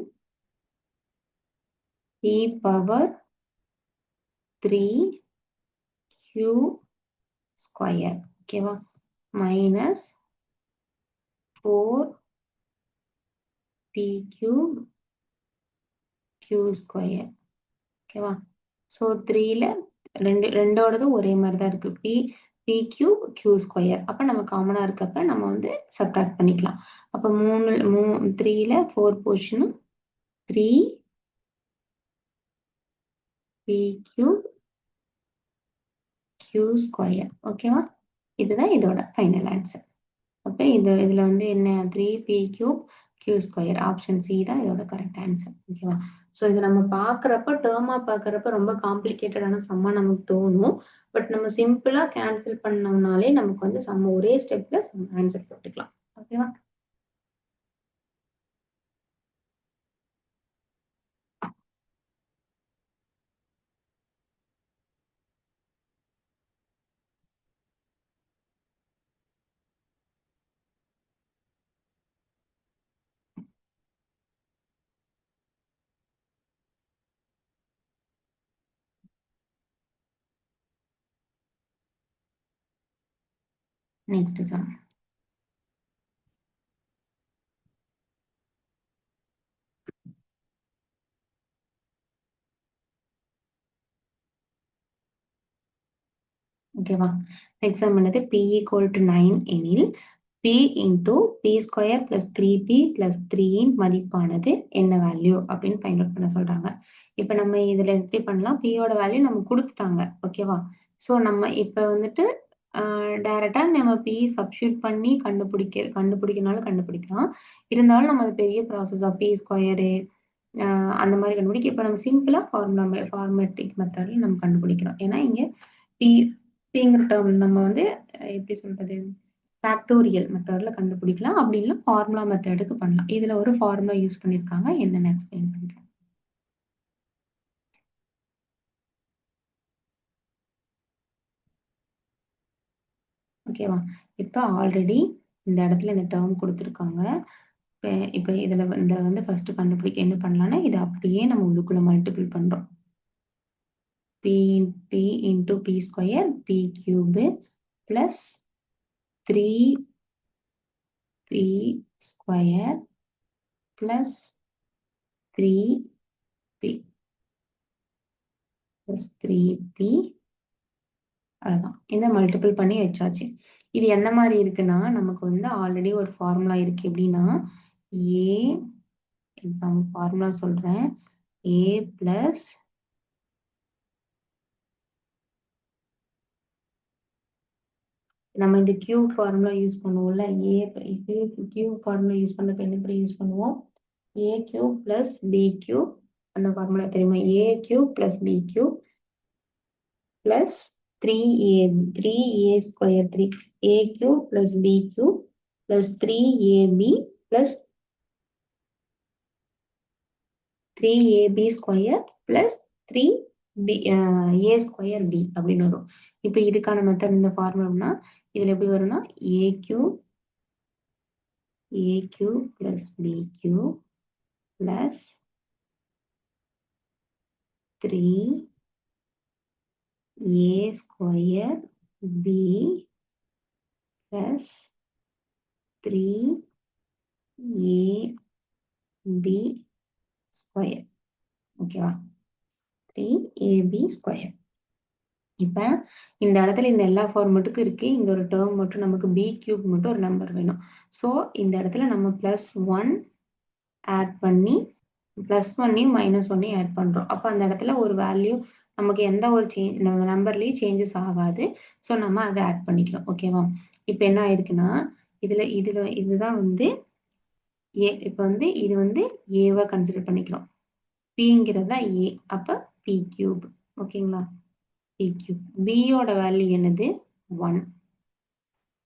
p பவர் 3 q ஸ்கொயர். ஓகேவா? Minus 4 p cube q square. ஓகேவா? ஸோ 3ல ரெண்டோடதும் ஒரே மாதிரி தான் இருக்கு. p cube q square. அப்ப நம்ம காமனா இருக்கப்ப நம்ம வந்து சப்ட்ராக்ட் பண்ணிக்கலாம். அப்ப 3ல 4 போச்சுன்னா 3 p கியூப் q ஸ்கொயர். ஓகேவா? இதுதான் இதோட ஃபைனல் ஆன்சர். அப்ப இதுல வந்து என்ன 3p cube q square. Option C தான் இதோட கரெக்ட் ஆன்சர். ஓகேவா? ஸோ இதை நம்ம பார்க்குறப்ப டேர்மா பார்க்குறப்ப ரொம்ப காம்ப்ளிகேட்டடான சம்மா நமக்கு தோணும். பட் நம்ம சிம்பிளா கேன்சல் பண்ணோம்னாலே நமக்கு வந்து சம்ம ஒரே ஸ்டெப்ல ஆன்சர் போட்டுக்கலாம். ஓகேவா? Next sum. ஓகேவா? நெக்ஸ்ட் சம் என்னது? p ஈக்குவல் டு 9 எனில் p into p square plus 3p plus 3 மதிப்பானது என்ன வேல்யூ அப்படின்னு ஃபைண்ட் அவுட் பண்ண சொல்றாங்க. இப்ப நம்ம இதுல எப்படி பண்ணலாம்? p யோட வேல்யூ நமக்கு கொடுத்துட்டாங்க. ஓகேவா? ஸோ நம்ம இப்ப வந்துட்டு டைரக்டா நம்ம p சப்ஸ்டியூட் பண்ணி கண்டுபிடிக்கனாலும் கண்டுபிடிக்கலாம். இருந்தாலும் நம்ம அது பெரிய ப்ராசஸ் p ஸ்கொயரு அந்த மாதிரி கண்டுபிடிக்க இப்ப நம்ம சிம்பிளா ஃபார்மேட்டிக் மெத்தட்ல நம்ம கண்டுபிடிக்கிறோம். ஏன்னா இங்க p pங்கிற டேர்ம் நம்ம வந்து எப்படி சொல்றது? ஃபேக்டோரியல் மெத்தட்ல கண்டுபிடிக்கலாம். அப்படி இல்ல ஃபார்முலா மெத்தடுக்கு பண்ணலாம். இதுல ஒரு ஃபார்முலா யூஸ் பண்ணிருக்காங்க. என்னன்னு எக்ஸ்பிளைன் பண்றேன். ஓகேவா? இப்ப ஆல்ரெடி இந்த இடத்துல இந்த டேர்ம் கொடுத்துருக்காங்க. இப்ப இப்ப இதுல வந்து ஃபர்ஸ்ட் கண்டுபிடிக்க என்ன பண்ணலாம்னா இதை அப்படியே நம்ம உள்ளுக்குள்ள மல்டிபிள் பண்றோம். p into p square p cube plus 3p square plus 3p plus 3p அவ்வளவுதான். இதை மல்டிபிள் பண்ணி வச்சாச்சு. இது என்ன மாதிரி இருக்குன்னா நமக்கு வந்து ஆல்ரெடி ஒரு ஃபார்முலா இருக்கு. எப்படின்னா ஏ எக்ஸாம்பிள் ஃபார்முலா சொல்றேன். ஏ பிளஸ் நம்ம இந்த கியூப் ஃபார்முலா யூஸ் பண்ணுவோம்ல. கியூப் ஃபார்முலா யூஸ் பண்ணப்ப என்ன எப்படி யூஸ் பண்ணுவோம்? A cube plus b cube அந்த ஃபார்முலா தெரியுமா? A cube plus b cube plus 3a square 3a cube plus b cube plus 3ab plus 3ab square plus 3b a square b அப்படின்னு வரும். இப்போ இதுக்கான மெத்தட் இந்த ஃபார்முலானா இதுல எப்படி வரும்னா a cube plus b cube plus 3a square b plus 3ab B square. ஓகேவா? 3ab square. இப்ப இந்த இடத்துல இந்த எல்லா ஃபார்மேட்டுக்கும் இருக்கு. இங்க ஒரு டேர்ம் மட்டும் நமக்கு b கியூப் மட்டும் ஒரு நம்பர் வேணும். ஸோ இந்த இடத்துல நம்ம +1 ஆட் பண்ணி +1யும் -1யும் ஆட் பண்றோம். அப்ப அந்த இடத்துல ஒரு வேல்யூ நமக்கு எந்த ஒரு நம்பர்லயும் சேஞ்சஸ் ஆகாது. ஸோ நம்ம அதை ஆட் பண்ணிக்கிறோம். ஓகேவா? இப்ப என்ன ஆயிருக்குன்னா இதுதான் வந்து இப்ப வந்து இது வந்து ஏவா கன்சிடர் பண்ணிக்கிறோம். பிங்கிறது தான் ஏ. அப்ப பி கியூப். ஓகேங்களா? B cube. பியோட வேல்யூ என்னது? 1.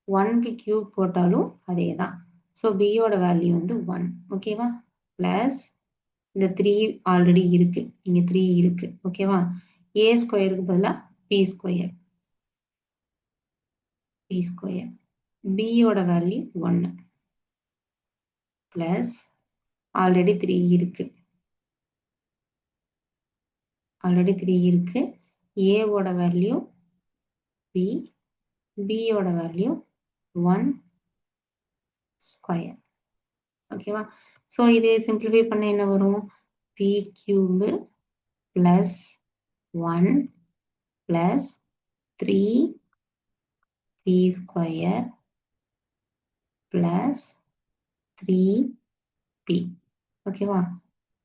1க்கு கியூப் போட்டாலும் அதே தான். ஸோ பியோட வேல்யூ வந்து 1. ஓகேவா? பிளஸ் இந்த 3 ஆல்ரெடி இருக்கு. இங்க 3 இருக்கு. ஓகேவா? ஏ ஸ்கொயருக்கு பதிலா பி ஸ்கொயர். B square. பியோட வேல்யூ 1. பிளஸ் ஆல்ரெடி 3 இருக்கு. ஆல்ரெடி 3 இருக்கு. ஏவோட வேல்யூ பி. பியோட வேல்யூ 1 ஸ்கொயர். ஓகேவா? ஸோ இது சிம்பிளிஃபை பண்ண என்ன வரும்? B cube plus 1 plus 3 B square plus 3p. ஓகேவா?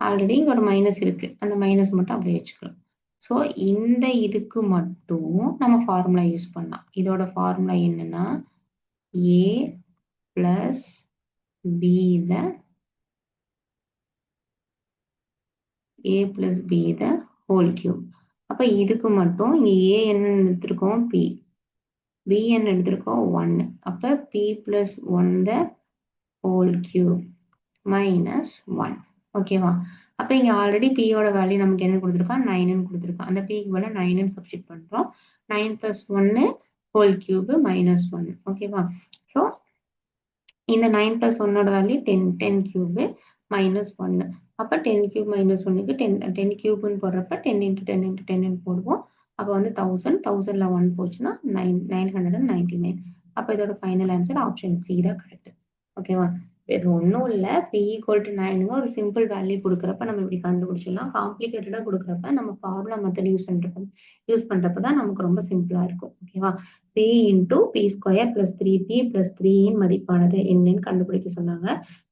ஆல்ரெடி இங்க ஒரு மைனஸ் இருக்கு. அந்த மைனஸ் மட்டும் அப்படியே வச்சுக்கலாம். ஸோ இந்த இதுக்கு மட்டும் நம்ம ஃபார்முலா யூஸ் பண்ணலாம். இதோட ஃபார்முலா என்னன்னா a plus b the whole cube. அப்ப இதுக்கு மட்டும் இங்க a என்ன எடுத்திருக்கோம்? p. b என்ன எடுத்திருக்கோம்? 1. அப்ப p plus 1 the whole cube minus 1. ஓகேவா? அப்ப இங்க ஆல்ரெடி p யோட வேல்யூ நமக்கு என்ன கொடுத்துருக்கான்? 9ன்னு கொடுத்துருக்கான். அந்த p க்கு பதிலா 9ன்னு சப்ஸ்டிட் பண்றோம். 9 plus 1 ஹோல் கியூப் மைனஸ் 1. ஓகேவா? ஸோ இந்த 9 plus 1ஓட வேல்யூ 10. 10 cube minus 1. அப்ப 10 கியூப் மைனஸ் 1க்கு 10 கியூப்னு போடுறப்ப 10 into 10 into 10ன்னு போடுவோம். அப்ப வந்து 1000. 1000ல 1 போச்சுன்னா 999. அப்ப இதோட ஃபைனல் ஆன்சர் ஆப்ஷன் சி தான் கரெக்ட். ஓகேவா? இது ஒன்றும் இல்லை. p ஈக்குவல் டு 9ங்க ஒரு சிம்பிள் வேல்யூ கொடுக்குறப்ப நம்ம இப்படி கண்டுபிடிச்சிடலாம். காம்ப்ளிகேட்டடாக கொடுக்குறப்ப நம்ம ஃபார்முலா மெத்தட் யூஸ் பண்றப்ப தான் நமக்கு ரொம்ப சிம்பிளா இருக்கும். ஓகேவா? p into p square plus 3p plus 3ன் மதிப்பானது என்னன்னு கண்டுபிடிக்க சொன்னாங்க.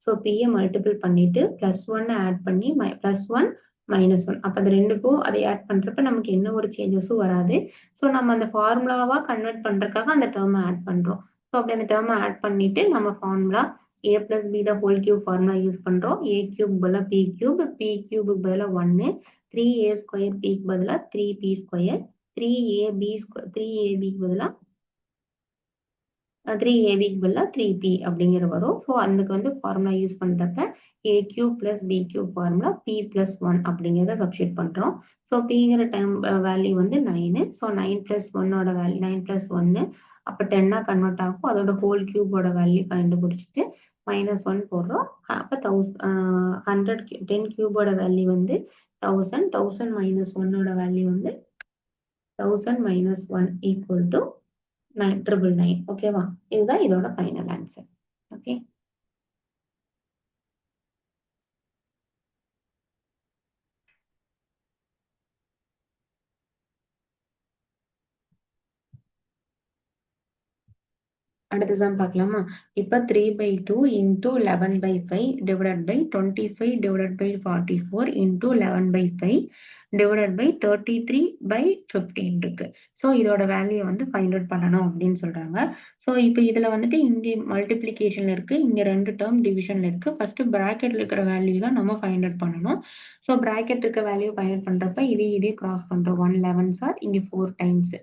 ஸோ பியை மல்டிபிள் பண்ணிட்டு +1 ஆட் பண்ணி +1 -1. அப்ப அந்த ரெண்டுக்கும் அதை ஆட் பண்றப்ப நமக்கு என்ன ஒரு சேஞ்சஸும் வராது. ஸோ நம்ம அந்த ஃபார்முலாவா கன்வெர்ட் பண்றதுக்காக அந்த டேர்மை ஆட் பண்றோம். ஸோ அப்படி அந்த டேர்மை ஆட் பண்ணிட்டு நம்ம formula a plus b the whole cube formula use பண்றோம். a கியூப் பதிலா p கியூப், p கியூபுக்கு பதிலா 1, 3a ஸ்கொயர் p க்கு பதிலா 3p ஸ்கொயர், 3abக்கு பதிலா 3abக்கு பதிலா 3p அப்படிங்கிற வரும். ஸோ அதுக்கு வந்து ஃபார்முலா யூஸ் பண்றப்ப a cube plus b cube formula p plus 1 அப்படிங்கிறத சப்ஸ்டிட் பண்றோம். ஸோ pங்கிற டைம் வேல்யூ வந்து 9. ஸோ 9 பிளஸ் 1ஓட வேல்யூ 9 பிளஸ் 1 அப்ப 10ஆ கன்வெர்ட் ஆகும். அதோட ஹோல் கியூபோட வேல்யூ கண்டுபிடிச்சிட்டு -1 போடுறோம். அப்ப 100 10 கியூபோட வேல்யூ வந்து 1000. 1000 minus 1ஓட வேல்யூ வந்து 1000 minus 1 equal to 999. ஓகேவா? இதுதான் இதோட ஃபைனல் ஆன்சர். ஓகே. அடுத்த சம் பார்க்கலாமா? இப்ப 3/2 into 11/5 divided by 25 divided by 44 into 11/5 divided by 33/15 இருக்கு. ஸோ இதோட வேல்யூ வந்து ஃபைண்ட் அவுட் பண்ணணும் அப்படின்னு சொல்றாங்க. ஸோ இப்போ இதுல வந்துட்டு இங்க மல்டிப்ளிகேஷன்ல இருக்கு, இங்க 2 டேர்ம் டிவிஷன்ல இருக்கு. ஃபர்ஸ்ட் பிராக்கெட்ல இருக்கிற வேல்யூ தான் நம்ம ஃபைண்ட் அவுட் பண்ணணும். ஸோ பிராக்கெட் இருக்க வேல்யூ ஃபைண்ட் அவுட் பண்றப்ப இதே கிராஸ் பண்றோம். 1 11s ஆர் இங்க 4 டைம்ஸ்,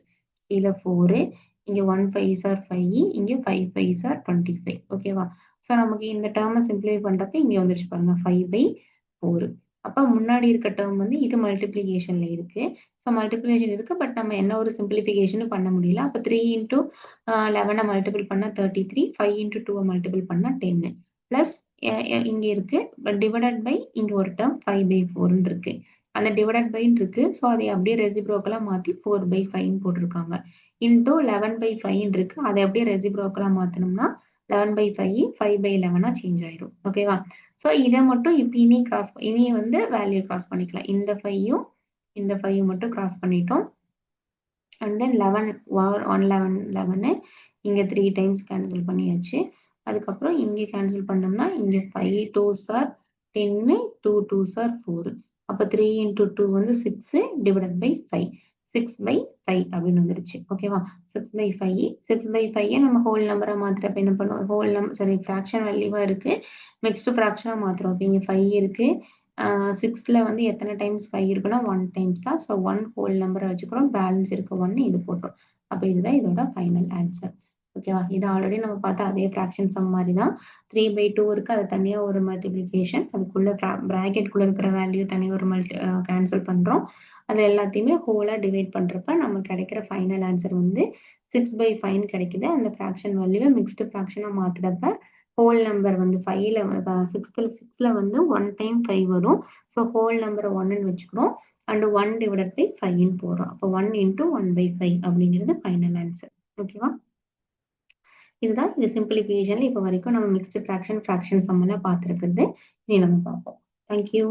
கீழே 4, இங்க 1 5s ஆர் 5, இங்க 5 5s ஆர் 25. ஓகேவா? ஸோ நமக்கு இந்த டேர்மை சிம்பிளிஃபை பண்றப்ப இங்க வந்துருச்சு பாருங்க 5/4. அப்ப முன்னாடி இருக்க டேர்ம் வந்து இது மல்டிப்ளிகேஷன்ல இருக்கு. ஸோ மல்டிப்ளிகேஷன் இருக்கு, பட் நம்ம என்ன ஒரு சிம்பிளிஃபிகேஷனும் பண்ண முடியல. அப்ப 3 into 11 மல்டிபிள் பண்ணா 33, 5 into 2 மல்டிபிள் பண்ணா 10 பிளஸ் இங்க இருக்கு டிவைடட் பை இங்க ஒரு டேர்ம் 5/4 இருக்கு. அந்த டிவைடட் பை இருக்கு. ஸோ அதை அப்படியே ரெசிப்ரோக்கலா மாத்தி 4/5 போட்டிருக்காங்க. இன்டூ 11/5 இருக்கு. அதை அப்படியே ரெசிப்ரோக்கலா மாத்தணும்னா 11/5 5/11 சேஞ்ச் ஆயிரும். ஓகேவா? ஸோ இதை மட்டும் இப்போ இனி வந்து வேல்யூ கிராஸ் பண்ணிக்கலாம். இந்த 5யும் இந்த 5 மட்டும் கிராஸ் பண்ணிட்டோம். அண்ட் தென் 11 1 11 11 இங்க 3 டைம்ஸ் கேன்சல் பண்ணியாச்சு. அதுக்கப்புறம் இங்க கேன்சல் பண்ணோம்னா இங்க 5 2s are 10 2 2s are 4. அப்ப 3 into 2 வந்து 6 divided by 5. 6/5 அப்படின்னு வந்துருச்சு. ஓகேவா? 6/5 6/5 நம்ம ஹோல் நம்பரா மாத்துறப்ப என்ன பண்ணுவோம்? ஹோல் நம்பர் சாரி ஃபிராக்ஷன் வேல்யூவா இருக்கு. மிக்ஸ்டு ஃபிராக்ஷனா மாத்துறோம். இப்ப இங்க 5 இருக்கு. 6ல வந்து எத்தனை டைம்ஸ் 5 இருக்குன்னா 1 டைம்ஸ் தான். ஸோ 1 ஹோல் நம்பரை வச்சுக்கிறோம். பேலன்ஸ் இருக்க 1 இது போட்டோம். அப்போ இதுதான் இதோட ஃபைனல் ஆன்சர். ஓகேவா? இது ஆல்ரெடி நம்ம பார்த்த அதே ஃபிராக்ஷன் சம் மாதிரி தான். 3/2 இருக்கு. அது தனியா ஒரு மல்டிப்ளிகேஷன். அதுக்குள்ள பிராக்கெட்குள்ள இருக்கிற வேல்யூ தனியாக ஒரு கேன்சல் பண்றோம். அது எல்லாத்தையுமே ஹோலா டிவைட் பண்றப்ப நமக்கு கிடைக்கிற ஃபைனல் ஆன்சர் வந்து 6/5 கிடைக்குது. அந்த ஃபிராக்ஷன் வேல்யூவை மிக்ஸ்டு ஃபிராக்ஷனா மாத்துறப்ப ஹோல் நம்பர் வந்து 6ல வந்து 1 டைம் 5 வரும். ஸோ ஹோல் நம்பரை 1ன்னு வச்சுக்கிறோம். அண்ட் 1 டிவைடட் பை 5ன்னு போடுறோம். அப்போ 1 into 1/5 அப்படிங்கிறது ஃபைனல் ஆன்சர். ஓகேவா? இதுதான் இது சிம்பிளிஃபிகேஷன்ல இப்போ வரைக்கும் நம்ம மிக்ஸ்டு ஃபிராக்ஷன் சம் எல்லாம் பார்த்துருக்குறது. இனி நம்ம பார்ப்போம். தேங்க்யூ.